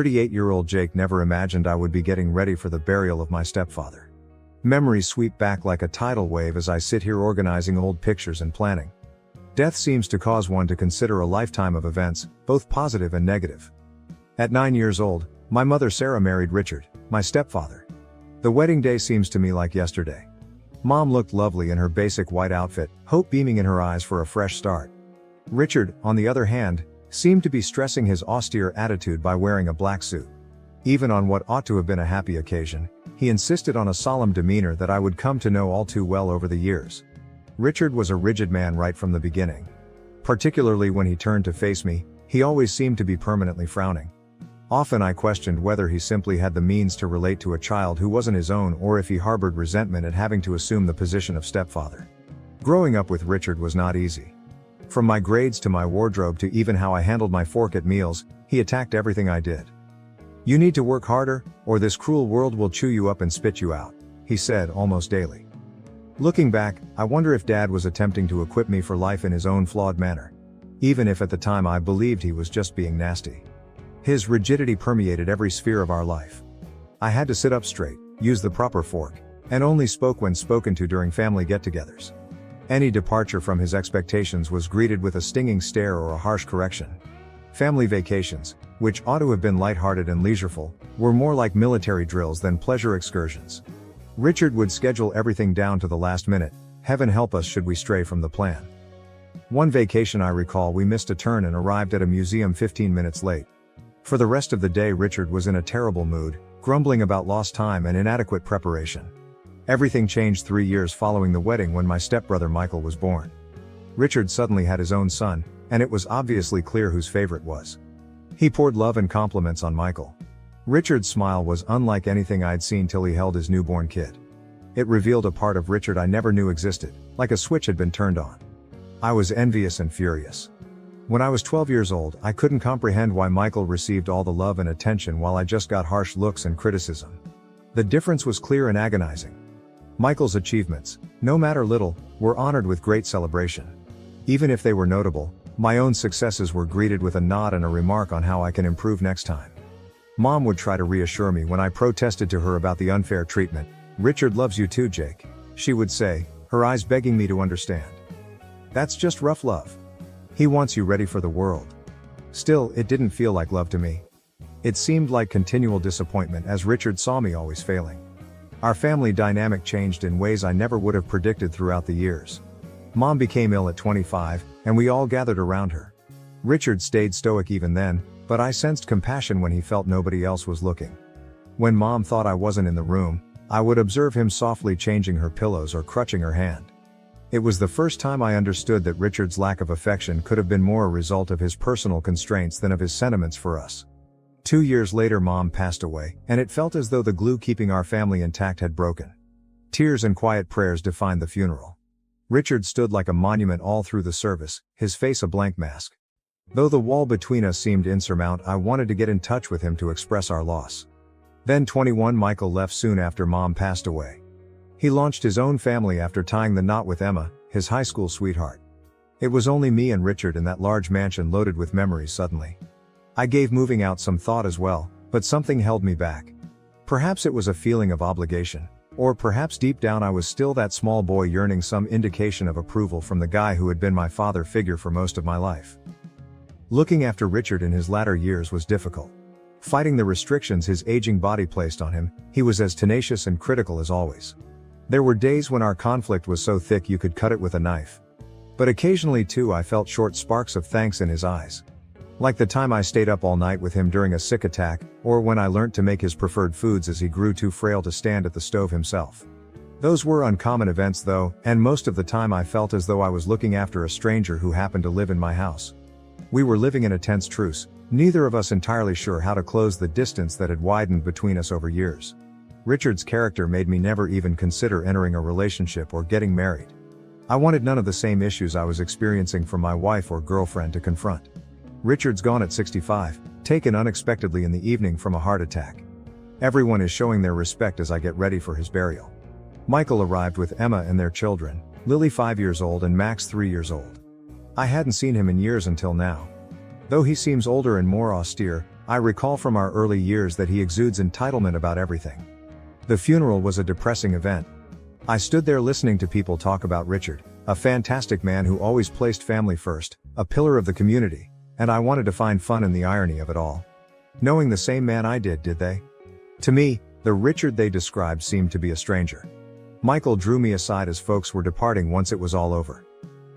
38-year-old Jake never imagined I would be getting ready for the burial of my stepfather. Memories sweep back like a tidal wave as I sit here organizing old pictures and planning. Death seems to cause one to consider a lifetime of events, both positive and negative. At 9 years old, my mother Sarah married Richard, my stepfather. The wedding day seems to me like yesterday. Mom looked lovely in her basic white outfit, hope beaming in her eyes for a fresh start. Richard, on the other hand, seemed to be stressing his austere attitude by wearing a black suit. Even on what ought to have been a happy occasion, he insisted on a solemn demeanor that I would come to know all too well over the years. Richard was a rigid man right from the beginning. Particularly when he turned to face me, he always seemed to be permanently frowning. Often I questioned whether he simply had the means to relate to a child who wasn't his own or if he harbored resentment at having to assume the position of stepfather. Growing up with Richard was not easy. From my grades to my wardrobe to even how I handled my fork at meals, he attacked everything I did. "You need to work harder, or this cruel world will chew you up and spit you out," he said almost daily. Looking back, I wonder if Dad was attempting to equip me for life in his own flawed manner. Even if at the time I believed he was just being nasty. His rigidity permeated every sphere of our life. I had to sit up straight, use the proper fork, and only spoke when spoken to during family get-togethers. Any departure from his expectations was greeted with a stinging stare or a harsh correction. Family vacations, which ought to have been lighthearted and leisureful, were more like military drills than pleasure excursions. Richard would schedule everything down to the last minute, heaven help us should we stray from the plan. One vacation I recall we missed a turn and arrived at a museum 15 minutes late. For the rest of the day Richard was in a terrible mood, grumbling about lost time and inadequate preparation. Everything changed 3 years following the wedding when my stepbrother Michael was born. Richard suddenly had his own son, and it was obviously clear whose favorite was. He poured love and compliments on Michael. Richard's smile was unlike anything I'd seen till he held his newborn kid. It revealed a part of Richard I never knew existed, like a switch had been turned on. I was envious and furious. When I was 12 years old, I couldn't comprehend why Michael received all the love and attention while I just got harsh looks and criticism. The difference was clear and agonizing. Michael's achievements, no matter little, were honored with great celebration. Even if they were notable, my own successes were greeted with a nod and a remark on how I can improve next time. Mom would try to reassure me when I protested to her about the unfair treatment. "Richard loves you too, Jake," she would say, her eyes begging me to understand. "That's just rough love. He wants you ready for the world." Still, it didn't feel like love to me. It seemed like continual disappointment as Richard saw me always failing. Our family dynamic changed in ways I never would have predicted throughout the years. Mom became ill at 25, and we all gathered around her. Richard stayed stoic even then, but I sensed compassion when he felt nobody else was looking. When Mom thought I wasn't in the room, I would observe him softly changing her pillows or crutching her hand. It was the first time I understood that Richard's lack of affection could have been more a result of his personal constraints than of his sentiments for us. 2 years later Mom passed away, and it felt as though the glue keeping our family intact had broken. Tears and quiet prayers defined the funeral. Richard stood like a monument all through the service, his face a blank mask. Though the wall between us seemed insurmountable, I wanted to get in touch with him to express our loss. Then 21 Michael left soon after Mom passed away. He launched his own family after tying the knot with Emma, his high school sweetheart. It was only me and Richard in that large mansion loaded with memories suddenly. I gave moving out some thought as well, but something held me back. Perhaps it was a feeling of obligation, or perhaps deep down I was still that small boy yearning some indication of approval from the guy who had been my father figure for most of my life. Looking after Richard in his latter years was difficult. Fighting the restrictions his aging body placed on him, he was as tenacious and critical as always. There were days when our conflict was so thick you could cut it with a knife. But occasionally too I felt short sparks of thanks in his eyes. Like the time I stayed up all night with him during a sick attack, or when I learnt to make his preferred foods as he grew too frail to stand at the stove himself. Those were uncommon events though, and most of the time I felt as though I was looking after a stranger who happened to live in my house. We were living in a tense truce, neither of us entirely sure how to close the distance that had widened between us over years. Richard's character made me never even consider entering a relationship or getting married. I wanted none of the same issues I was experiencing from my wife or girlfriend to confront. Richard's gone at 65, taken unexpectedly in the evening from a heart attack. Everyone is showing their respect as I get ready for his burial. Michael arrived with Emma and their children, Lily 5 years old and Max 3 years old. I hadn't seen him in years until now. Though he seems older and more austere, I recall from our early years that he exudes entitlement about everything. The funeral was a depressing event. I stood there listening to people talk about Richard, a fantastic man who always placed family first, a pillar of the community, and I wanted to find fun in the irony of it all. Knowing the same man I did they? To me, the Richard they described seemed to be a stranger. Michael drew me aside as folks were departing once it was all over.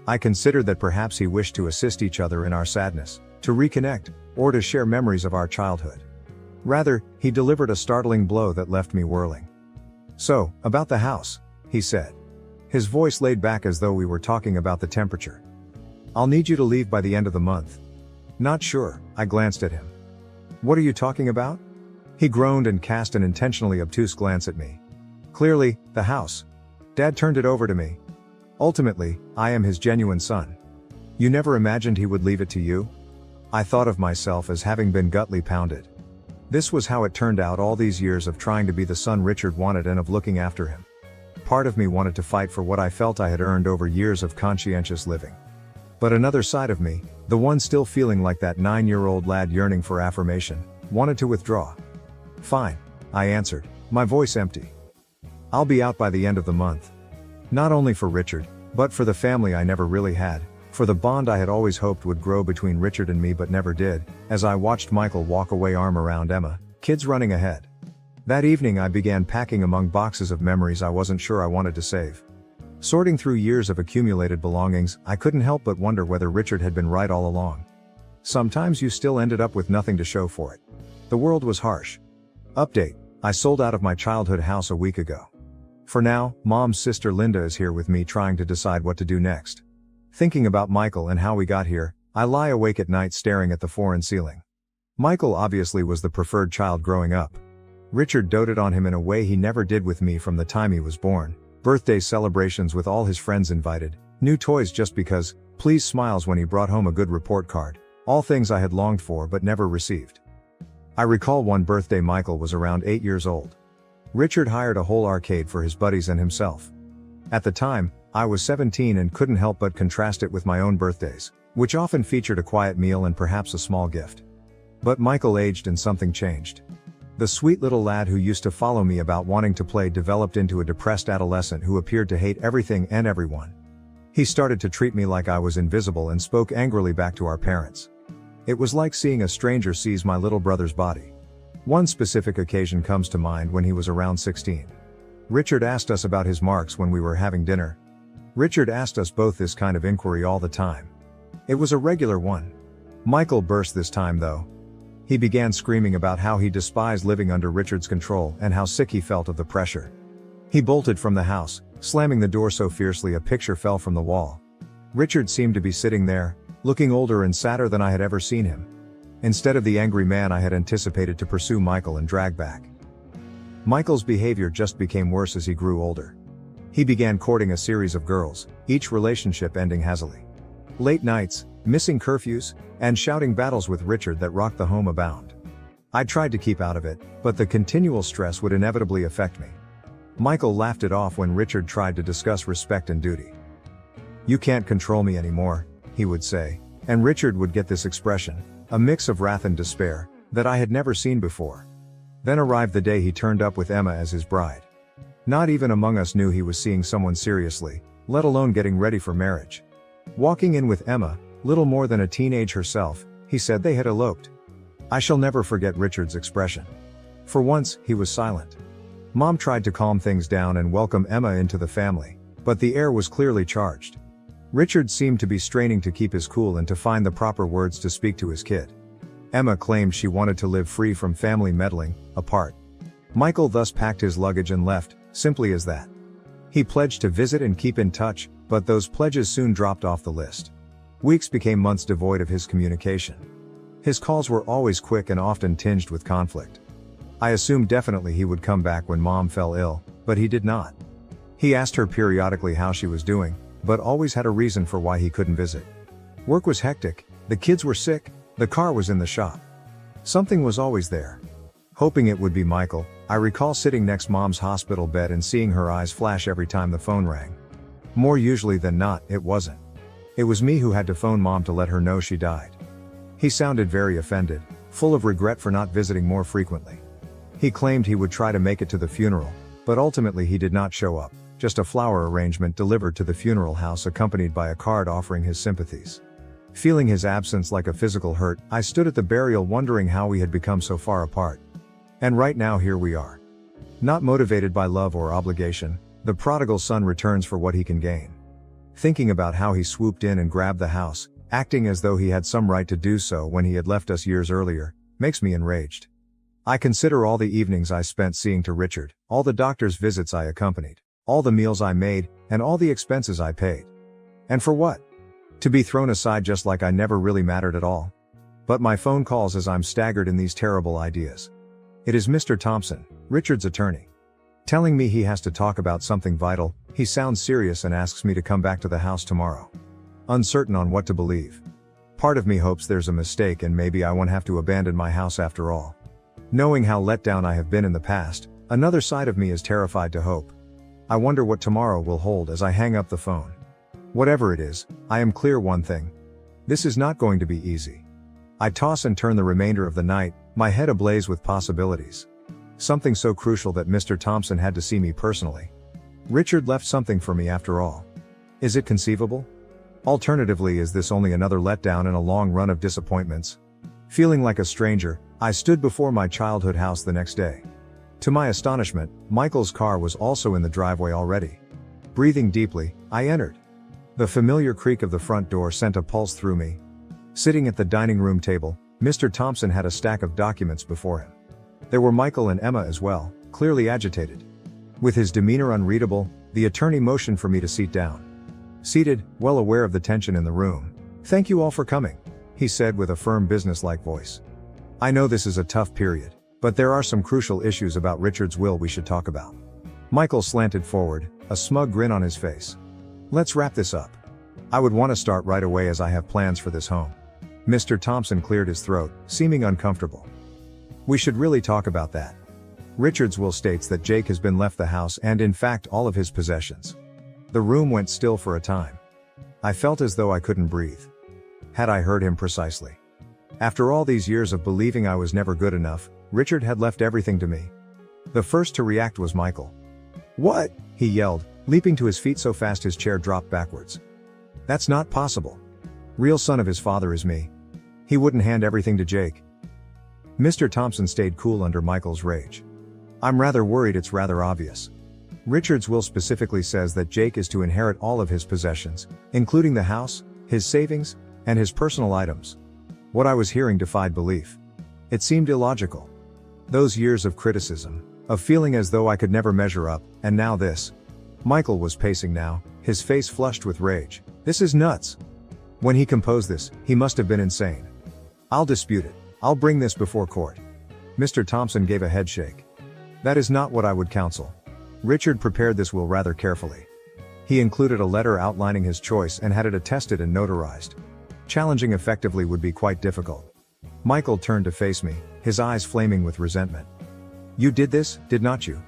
I considered that perhaps he wished to assist each other in our sadness, to reconnect, or to share memories of our childhood. Rather, he delivered a startling blow that left me whirling. "So, about the house," he said. His voice laid back as though we were talking about the temperature. "I'll need you to leave by the end of the month." "Not sure," I glanced at him. "What are you talking about?" He groaned and cast an intentionally obtuse glance at me. "Clearly, the house. Dad turned it over to me. Ultimately, I am his genuine son. You never imagined he would leave it to you?" I thought of myself as having been gutly pounded. This was how it turned out, all these years of trying to be the son Richard wanted and of looking after him. Part of me wanted to fight for what I felt I had earned over years of conscientious living. But another side of me, the one still feeling like that 9-year-old lad yearning for affirmation, wanted to withdraw. "Fine," I answered, my voice empty. "I'll be out by the end of the month." Not only for Richard, but for the family I never really had, for the bond I had always hoped would grow between Richard and me but never did, as I watched Michael walk away arm around Emma, kids running ahead. That evening I began packing among boxes of memories I wasn't sure I wanted to save. Sorting through years of accumulated belongings, I couldn't help but wonder whether Richard had been right all along. Sometimes you still ended up with nothing to show for it. The world was harsh. Update: I sold out of my childhood house a week ago. For now, Mom's sister Linda is here with me trying to decide what to do next. Thinking about Michael and how we got here, I lie awake at night staring at the foreign ceiling. Michael obviously was the preferred child growing up. Richard doted on him in a way he never did with me from the time he was born. Birthday celebrations with all his friends invited, new toys just because, please smiles when he brought home a good report card, all things I had longed for but never received. I recall one birthday Michael was around 8 years old. Richard hired a whole arcade for his buddies and himself. At the time, I was 17 and couldn't help but contrast it with my own birthdays, which often featured a quiet meal and perhaps a small gift. But Michael aged and something changed. The sweet little lad who used to follow me about wanting to play developed into a depressed adolescent who appeared to hate everything and everyone. He started to treat me like I was invisible and spoke angrily back to our parents. It was like seeing a stranger seize my little brother's body. One specific occasion comes to mind when he was around 16. Richard asked us about his marks when we were having dinner. Richard asked us both this kind of inquiry all the time. It was a regular one. Michael burst this time though. He began screaming about how he despised living under Richard's control and how sick he felt of the pressure. He bolted from the house, slamming the door so fiercely a picture fell from the wall. Richard seemed to be sitting there, looking older and sadder than I had ever seen him. Instead of the angry man I had anticipated to pursue Michael and drag back. Michael's behavior just became worse as he grew older. He began courting a series of girls, each relationship ending hazily. Late nights, missing curfews, and shouting battles with Richard that rocked the home abound. I tried to keep out of it, but the continual stress would inevitably affect me. Michael laughed it off when Richard tried to discuss respect and duty. "You can't control me anymore," he would say, and Richard would get this expression, a mix of wrath and despair, that I had never seen before. Then arrived the day he turned up with Emma as his bride. Not even among us knew he was seeing someone seriously, let alone getting ready for marriage. Walking in with Emma, little more than a teenage herself, he said they had eloped. I shall never forget Richard's expression. For once, he was silent. Mom tried to calm things down and welcome Emma into the family, but the air was clearly charged. Richard seemed to be straining to keep his cool and to find the proper words to speak to his kid. Emma claimed she wanted to live free from family meddling, apart. Michael thus packed his luggage and left, simply as that. He pledged to visit and keep in touch, but those pledges soon dropped off the list. Weeks became months devoid of his communication. His calls were always quick and often tinged with conflict. I assumed definitely he would come back when Mom fell ill, but he did not. He asked her periodically how she was doing, but always had a reason for why he couldn't visit. Work was hectic, the kids were sick, the car was in the shop. Something was always there. Hoping it would be Michael, I recall sitting next Mom's hospital bed and seeing her eyes flash every time the phone rang. More usually than not, it wasn't. It was me who had to phone Mom to let her know she died. He sounded very offended, full of regret for not visiting more frequently. He claimed he would try to make it to the funeral, but ultimately he did not show up, just a flower arrangement delivered to the funeral house accompanied by a card offering his sympathies. Feeling his absence like a physical hurt, I stood at the burial wondering how we had become so far apart. And right now here we are. Not motivated by love or obligation, the prodigal son returns for what he can gain. Thinking about how he swooped in and grabbed the house, acting as though he had some right to do so when he had left us years earlier, makes me enraged. I consider all the evenings I spent seeing to Richard, all the doctor's visits I accompanied, all the meals I made, and all the expenses I paid. And for what? To be thrown aside just like I never really mattered at all. But my phone calls as I'm staggered in these terrible ideas. It is Mr. Thompson, Richard's attorney. Telling me he has to talk about something vital, he sounds serious and asks me to come back to the house tomorrow. Uncertain on what to believe. Part of me hopes there's a mistake and maybe I won't have to abandon my house after all. Knowing how let down I have been in the past, another side of me is terrified to hope. I wonder what tomorrow will hold as I hang up the phone. Whatever it is, I am clear one thing. This is not going to be easy. I toss and turn the remainder of the night, my head ablaze with possibilities. Something so crucial that Mr. Thompson had to see me personally. Richard left something for me after all. Is it conceivable? Alternatively, is this only another letdown in a long run of disappointments? Feeling like a stranger, I stood before my childhood house the next day. To my astonishment, Michael's car was also in the driveway already. Breathing deeply, I entered. The familiar creak of the front door sent a pulse through me. Sitting at the dining room table, Mr. Thompson had a stack of documents before him. There were Michael and Emma as well, clearly agitated. With his demeanor unreadable, the attorney motioned for me to sit down. Seated, well aware of the tension in the room. "Thank you all for coming," he said with a firm business-like voice. "I know this is a tough period, but there are some crucial issues about Richard's will we should talk about." Michael slanted forward, a smug grin on his face. "Let's wrap this up. I would want to start right away as I have plans for this home." Mr. Thompson cleared his throat, seeming uncomfortable. "We should really talk about that. Richard's will states that Jake has been left the house and in fact all of his possessions." The room went still for a time. I felt as though I couldn't breathe. Had I heard him precisely? After all these years of believing I was never good enough, Richard had left everything to me. The first to react was Michael. "What?" he yelled, leaping to his feet so fast his chair dropped backwards. "That's not possible. Real son of his father is me. He wouldn't hand everything to Jake." Mr. Thompson stayed cool under Michael's rage. "I'm rather worried it's rather obvious. Richard's will specifically says that Jake is to inherit all of his possessions, including the house, his savings, and his personal items." What I was hearing defied belief. It seemed illogical. Those years of criticism, of feeling as though I could never measure up, and now this. Michael was pacing now, his face flushed with rage. "This is nuts. When he composed this, he must have been insane. I'll dispute it. I'll bring this before court." Mr. Thompson gave a head shake. "That is not what I would counsel. Richard prepared this will rather carefully. He included a letter outlining his choice and had it attested and notarized. Challenging effectively would be quite difficult." Michael turned to face me, his eyes flaming with resentment. "You did this, did not you?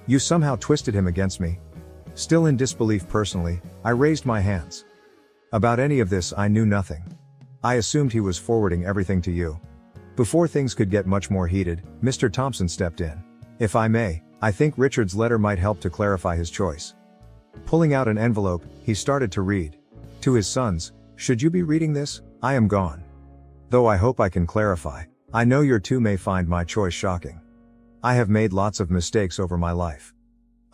You somehow twisted him against me." Still in disbelief personally, I raised my hands. "About any of this I knew nothing. I assumed he was forwarding everything to you." Before things could get much more heated, Mr. Thompson stepped in. "If I may, I think Richard's letter might help to clarify his choice." Pulling out an envelope, he started to read. To his sons, "Should you be reading this, I am gone. Though I hope I can clarify, I know your two may find my choice shocking. I have made lots of mistakes over my life.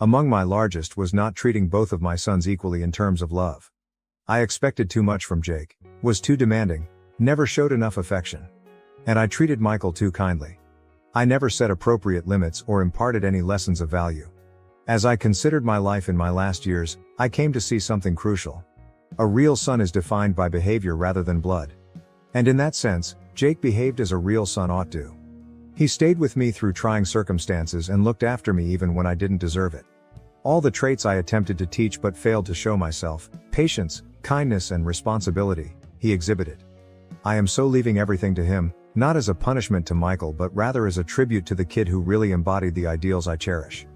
Among my largest was not treating both of my sons equally in terms of love. I expected too much from Jake, was too demanding, never showed enough affection. And I treated Michael too kindly. I never set appropriate limits or imparted any lessons of value. As I considered my life in my last years, I came to see something crucial. A real son is defined by behavior rather than blood. And in that sense, Jake behaved as a real son ought to. He stayed with me through trying circumstances and looked after me even when I didn't deserve it. All the traits I attempted to teach but failed to show myself, patience, kindness and responsibility, he exhibited. I am so leaving everything to him, not as a punishment to Michael but rather as a tribute to the kid who really embodied the ideals I cherish.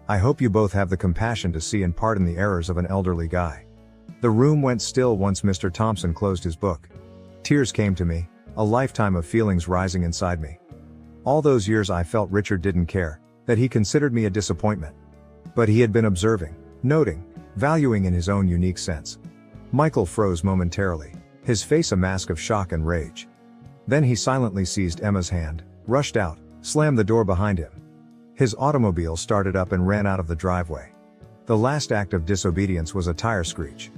I hope you both have the compassion to see and pardon the errors of an elderly guy." The room went still once Mr. Thompson closed his book. Tears came to me. a lifetime of feelings rising inside me. All those years I felt Richard didn't care, that he considered me a disappointment. But he had been observing, noting, valuing in his own unique sense. Michael froze momentarily, his face a mask of shock and rage. Then he silently seized Emma's hand, rushed out, slammed the door behind him. His automobile started up and ran out of the driveway. The last act of disobedience was a tire screech.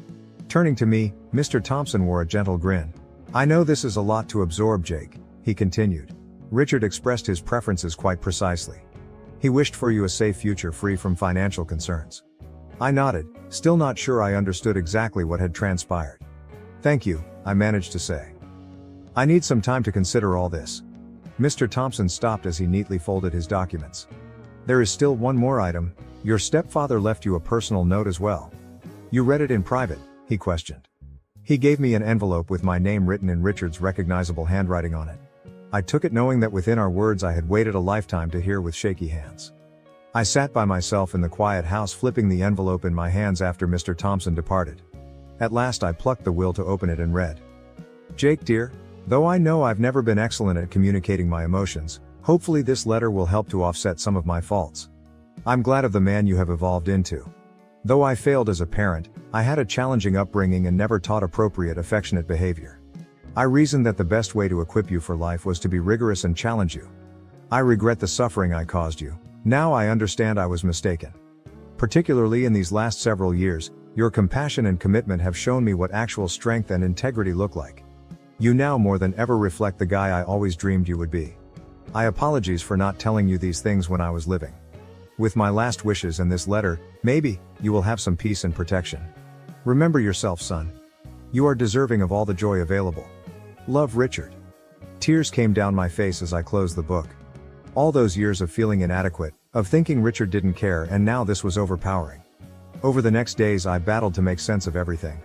Turning to me, Mr. Thompson wore a gentle grin. "I know this is a lot to absorb, Jake," he continued. "Richard expressed his preferences quite precisely. He wished for you a safe future free from financial concerns." I nodded, still not sure I understood exactly what had transpired. "Thank you," I managed to say. "I need some time to consider all this." Mr. Thompson stopped as he neatly folded his documents. "There is still one more item. Your stepfather left you a personal note as well. You read it in private?" he questioned. He gave me an envelope with my name written in Richard's recognizable handwriting on it. I took it knowing that within our words I had waited a lifetime to hear with shaky hands. I sat by myself in the quiet house flipping the envelope in my hands after Mr. Thompson departed. At last I plucked the will to open it and read. "Jake dear, though I know I've never been excellent at communicating my emotions, hopefully this letter will help to offset some of my faults. I'm glad of the man you have evolved into. Though I failed as a parent, I had a challenging upbringing and never taught appropriate affectionate behavior. I reasoned that the best way to equip you for life was to be rigorous and challenge you. I regret the suffering I caused you. Now I understand I was mistaken. Particularly in these last several years, your compassion and commitment have shown me what actual strength and integrity look like. You now more than ever reflect the guy I always dreamed you would be. I apologize for not telling you these things when I was living. With my last wishes and this letter, maybe, you will have some peace and protection. Remember yourself, son. You are deserving of all the joy available. Love, Richard." Tears came down my face as I closed the book. All those years of feeling inadequate, of thinking Richard didn't care, and now this was overpowering. Over the next days I battled to make sense of everything.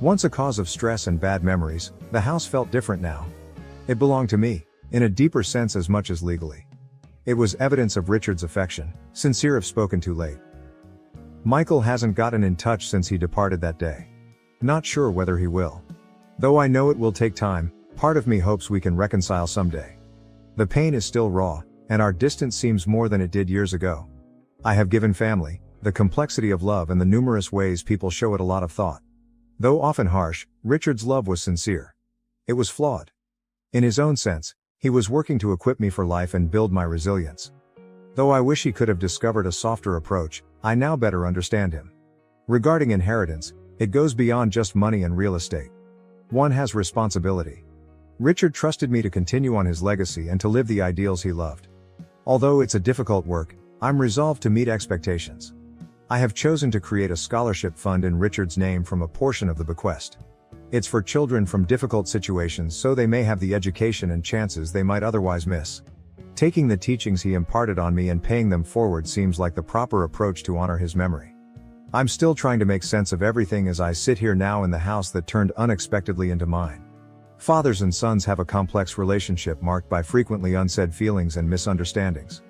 Once a cause of stress and bad memories, the house felt different now. It belonged to me, in a deeper sense as much as legally. It was evidence of Richard's affection, sincere if spoken too late. Michael hasn't gotten in touch since he departed that day. Not sure whether he will. Though I know it will take time, part of me hopes we can reconcile someday. The pain is still raw, and our distance seems more than it did years ago. I have given family, the complexity of love and the numerous ways people show it a lot of thought. Though often harsh, Richard's love was sincere. It was flawed. In his own sense, he was working to equip me for life and build my resilience. Though I wish he could have discovered a softer approach, I now better understand him. Regarding inheritance, it goes beyond just money and real estate. One has responsibility. Richard trusted me to continue on his legacy and to live the ideals he loved. Although it's a difficult work, I'm resolved to meet expectations. I have chosen to create a scholarship fund in Richard's name from a portion of the bequest. It's for children from difficult situations so they may have the education and chances they might otherwise miss. Taking the teachings he imparted on me and paying them forward seems like the proper approach to honor his memory. I'm still trying to make sense of everything as I sit here now in the house that turned unexpectedly into mine. Fathers and sons have a complex relationship marked by frequently unsaid feelings and misunderstandings.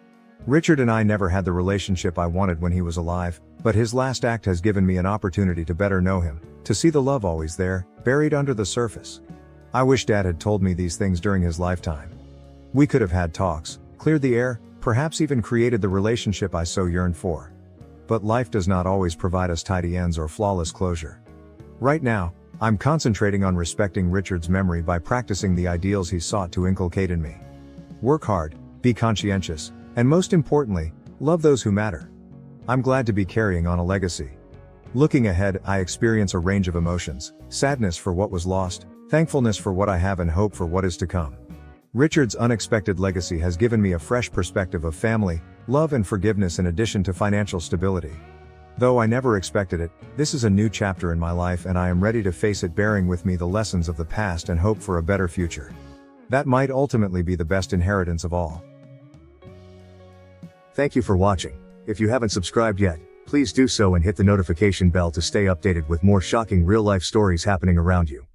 Richard and I never had the relationship I wanted when he was alive, but his last act has given me an opportunity to better know him, to see the love always there, buried under the surface. I wish Dad had told me these things during his lifetime. We could have had talks, cleared the air, perhaps even created the relationship I so yearned for. But life does not always provide us tidy ends or flawless closure. Right now, I'm concentrating on respecting Richard's memory by practicing the ideals he sought to inculcate in me. Work hard, be conscientious, and most importantly, love those who matter. I'm glad to be carrying on a legacy. Looking ahead, I experience a range of emotions: sadness for what was lost, thankfulness for what I have, and hope for what is to come. Richard's unexpected legacy has given me a fresh perspective of family, love and forgiveness in addition to financial stability. Though I never expected it, this is a new chapter in my life and I am ready to face it, bearing with me the lessons of the past and hope for a better future. That might ultimately be the best inheritance of all. Thank you for watching. If you haven't subscribed yet, please do so and hit the notification bell to stay updated with more shocking real-life stories happening around you.